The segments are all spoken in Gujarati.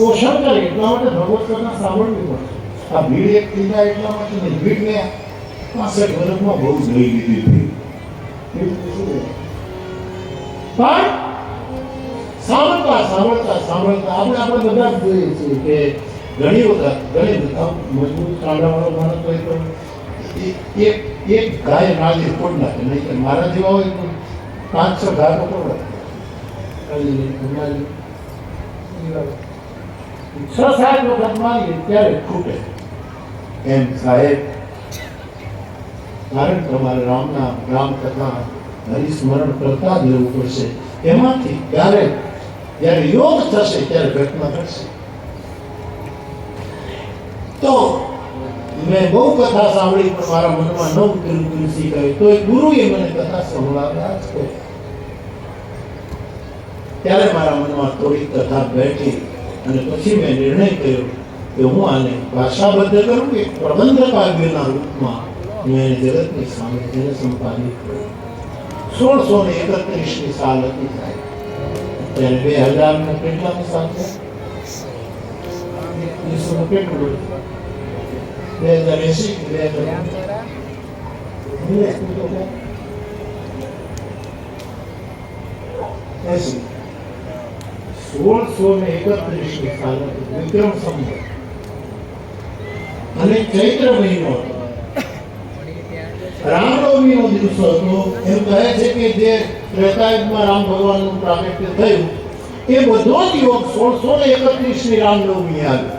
પોષણ કરે એટલા માટે ભગવત કથા સાંભળવી પડશે. આ ભીડ એક થઈ જાય એટલા માટે નહીં. ભીડને 65 વર્ષમાં બહુ જોઈ લીધી હતી. પણ સાંભળતા સાંભળતા સાંભળતા આપણે બધા જ જોઈએ છીએ કે ઘણી વખત મજબૂત કાંડાવાળો માણસ હોય તો એક ગાય નાલી ફોડ નાખે. નહીં કે મારા જેવા હોય તો 5-6 ઘા તો પડે. 6-7 વખત મારીએ ત્યારે ખૂટે. એમ સાહેબ, કારણ તમારે રામ કથા હરિસ્મરણ કરતા જ રહેવું પડશે. એમાંથી જ્યારે યોગ થશે ત્યારે ઘટના થશે. તો મેં બહુ કથા સાંભળી પણ મારા મનમાં ન ઉતર્યું તુલસી કહે તો એ ગુરુએ મને કથા સંભળાવ્યા જ કહે. ત્યારે મારા મનમાં થોડી કથા બેઠી અને પછી મેં નિર્ણય કર્યો કે હું આને ભાષાબદ્ધ કરું કે પ્રબંધ કાવ્યના રૂપમાં હું એને જગતની સામે તેને સંપાદિત કરું. 1631ની સાલ હતી સાહેબ. ત્યારે 2000 કેટલાની સાલ છે? 2000 કેટલું? 2080 કે 2080. 1631ની સાલ હતી, વિક્રમ સંવત અને ચૈત્ર મહિનો હતો. રામનવમીનો દિવસ હતો. એમ કહે છે કે જે ત્રેતાયુગમાં રામ ભગવાનનું પ્રાગટ્ય થયું એ બધો જ યોગ 1631ની રામનવમી આવી.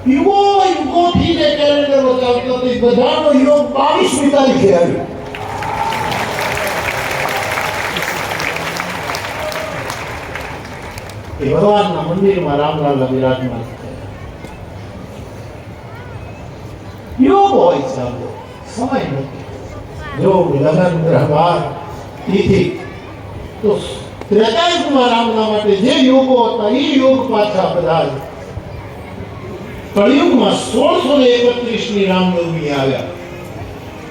યુગોથી જે કેલેન્ડર ચાલતો હતો બધાનો યોગ 22મી તારીખે આવ્યો. એ ભગવાનના મંદિરમાં રામલાલા બિરાજમાન થયા. યોગ હોય છે, સમય નથી. યોગ, લગન, વ્યવહાર, તિથિ. તો ત્રેતાયુગમાં રામના માટે જે યોગો હતા એ યોગ પાછા બધા કળિયુગમાં 1631ની રામનવમી આવ્યા.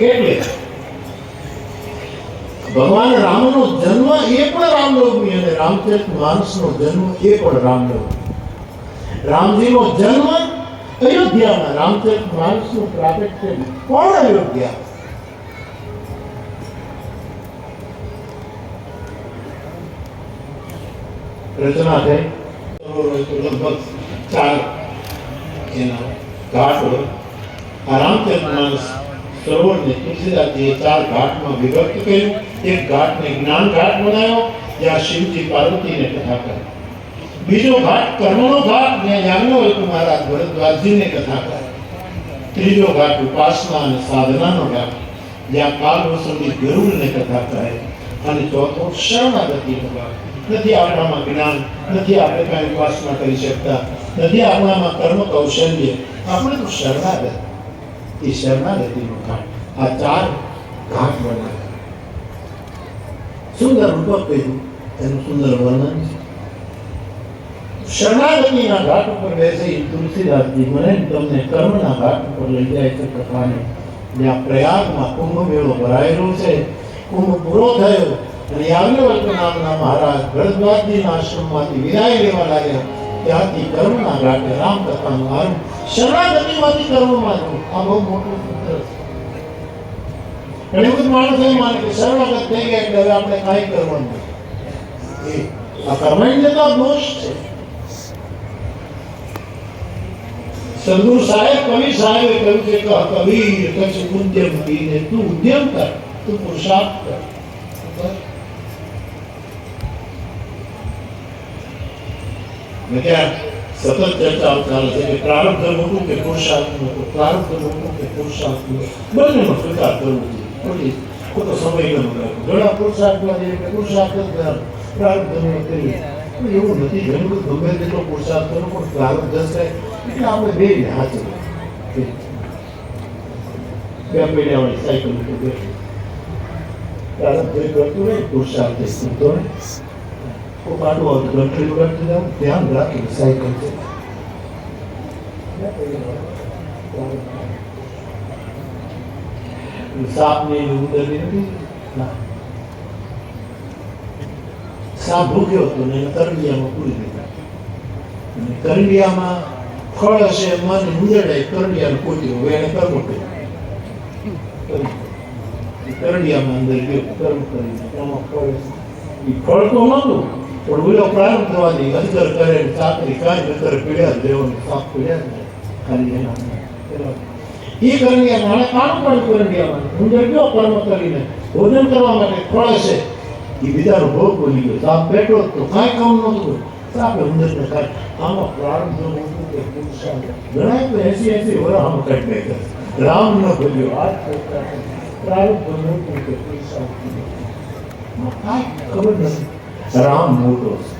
એટલે ભગવાન રામનો જન્મ એ પણ રામનવમી અને રામચરિતમાનસનો જન્મ એ પણ રામનવમી. રામજીનો જન્મ અયોધ્યામાં, રામચરિતમાનસનું પ્રાગટ્ય પણ અયોધ્યા. રચના થઈ લગભગ 4 એના ઘાટ હોય. આ રામચરિતમાનસ સરોવરને તુલસીદાસજીએ 4 ઘાટમાં વિભક્ત કર્યું. એક ઘાટને જ્ઞાન ઘાટ બનાવ્યો જ્યાં શિવજી પાર્વતીને કથા કરે. બીજો ઘાટ કર્મનો ઘાટ જ્યાં યાજ્ઞવલ્ક મહારાજ ભરદ્વાજજીને કથા કરે. ત્રીજો ઘાટ ઉપાસના અને સાધનાનો ઘાટ જ્યાં કાલવસુની ગરુડને કથા કરે. અને ચોથો શરણાગતિનો ઘાટ. નથી આપણામાં જ્ઞાન, નથી આપણે કાંઈ ઉપાસના કરી શકતા, નથી આપણામાં કર્મ કૌશલ્ય, આપણે તો શરણાગત. એ શરણાગતિનો ઘાટ. આ 4 ઘાટ બનાવ્યા. સુંદર રૂપક કહ્યું, એનું સુંદર વર્ણન છે. શરણાગતિના ઘાટ ઉપર બેસી તુલસીદાસજી મને તમને કર્મના ઘાટ ઉપર લઈ જાય છે કથાને. જ્યાં પ્રયાગમાં કુંભ મેળો ભરાયેલો છે. કુંભ પૂરો થયો અને યાજ્ઞવલ્ક નામના મહારાજ ભરદ્વાજજીના આશ્રમમાંથી વિદાય લેવા લાગ્યા. ત્યાંથી કર્મના ઘાટે રામકથાનું આરંભ. શરણાગતિમાંથી કર્મમાં જવું, આ બહુ મોટું સૂત્ર છે. ઘણી બધી માણસ એમ માને કે શરણાગત થઈ ગયા એટલે હવે આપણે કાંઈ કરવાનું નથી. આ કર્મણ્યતા દોષ છે. સદગુરુ સાહેબ, કવિ સાહેબે કહ્યું છે કે કબીર કચ્છ ઉદ્યમ કરીને તું ઉદ્યમ કર, તું પુરુષાર્થ કર. ત્યાં સતત ચર્ચાઓ ચાલે છે કે પ્રારબ્ધ મોટું કે પુરુષાર્થ મોટું, પ્રારબ્ધ મોટું કે પુરુષાર્થ મોટું. બંનેનો સ્વીકાર કરવો જોઈએ. ખોટો સમય ન બગાડવો. ઘણા પુરુષાર્થમાં જઈએ કે પુરુષાર્થ જ પ્રારબ્ધ કરીએ. એવું નથી. ઘણું બધું ગમે તેટલો પુરુષાર્થ કરો પણ પ્રારબ્ધ જશે એટલે આપણે બે હાથે 2 પૈડાવાળી સાયકલ ઉપર બેઠું પ્રારબ્ધ કરતું નહીં, પુરુષાર્થ કરતો નહીં. પાડું આવતું ગંઠડી ઉડાડતું જાવ, ધ્યાન રાખી સાયકલ છે. સાપને ઉદરની નથી. સાપ ભૂખ્યો હતો ને એને કરંડિયામાં પૂરી દીધા. અને કરંડિયામાં ફળ હશે મન ઉંદરડે કરંડિયાનું પોત્યું હવે એને કર્મ કર્યું. કરંડિયામાં અંદર ગયો કર્મ કરીને એમાં ફળ એ ફળ તો નહોતું પણ ઓલો પ્રારંભ થવાની અંદર કરે ચાકરી કાંઈ અંદર પીડ્યા દેવાનું સાપ પીડ્યા જ ખાલી એના એ કરંડિયા નાણે કામ પણ કરંડિયામાં ઉંદર ગયો કર્મ કરીને ભોજન કરવા માટે ફળ છે એ બીજાનો ભોગ બોલી ગયો. સાપ બેઠો તો કાંઈ કામ નહોતું. સાપે ઉંદરને કાંઈ આમાં પ્રારંભ ગણાય તો 80 વર્ષ આમાં કાંઈ નહીં કરે. રામ ન ભજ્યો આ પ્રારંભ નહોતું કે પૈસા કાંઈ ખબર નથી. રામ મોટો છે.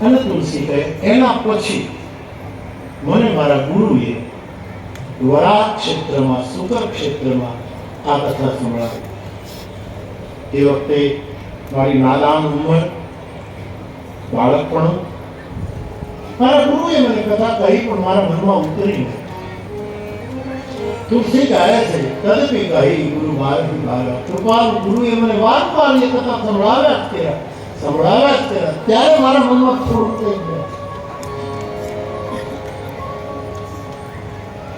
અને તુલસી કહે એના પછી મને મારા ગુરુએ વરા ક્ષેત્રમાં સુકર ક્ષેત્રમાં આ કથા સંભળાવી. તે વખતે મારી નાદાન ઉંમર, બાળકપણું. મારા ગુરુએ મને કથા કહી પણ મારા મનમાં ઉતરી નહીં. તુલસી કહે છે તદપી કહી ગુરુ મારી મારા કૃપાલ ગુરુએ મને વારંવાર એ કથા સંભળાવ્યા જ કર્યા. ત્યારે મારા મનમાં થોડું થઈ ગયું.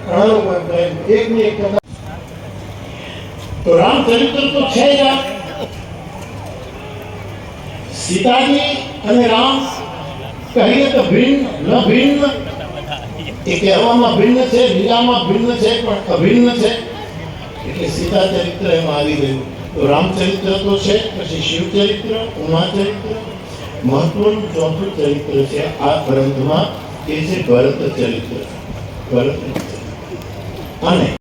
ઘણા લોકો એકની એક કથા તો રામચરિત્ર તો છે જ. સીતાજી અને રામ કહીએ તો ભિન્ન ન ભિન્ન એ કહેવામાં ભિન્ન છે, લીલામાં ભિન્ન છે પણ અભિન્ન છે. એટલે સીતા ચરિત્ર એમાં આવી ગયું. તો રામચરિત્ર તો છે, પછી શિવચરિત્ર, ઉમાચરિત્ર, મહત્વનું ચોથું ચરિત્ર છે આ ગ્રંથમાં એ છે ભરત ચરિત્ર. અને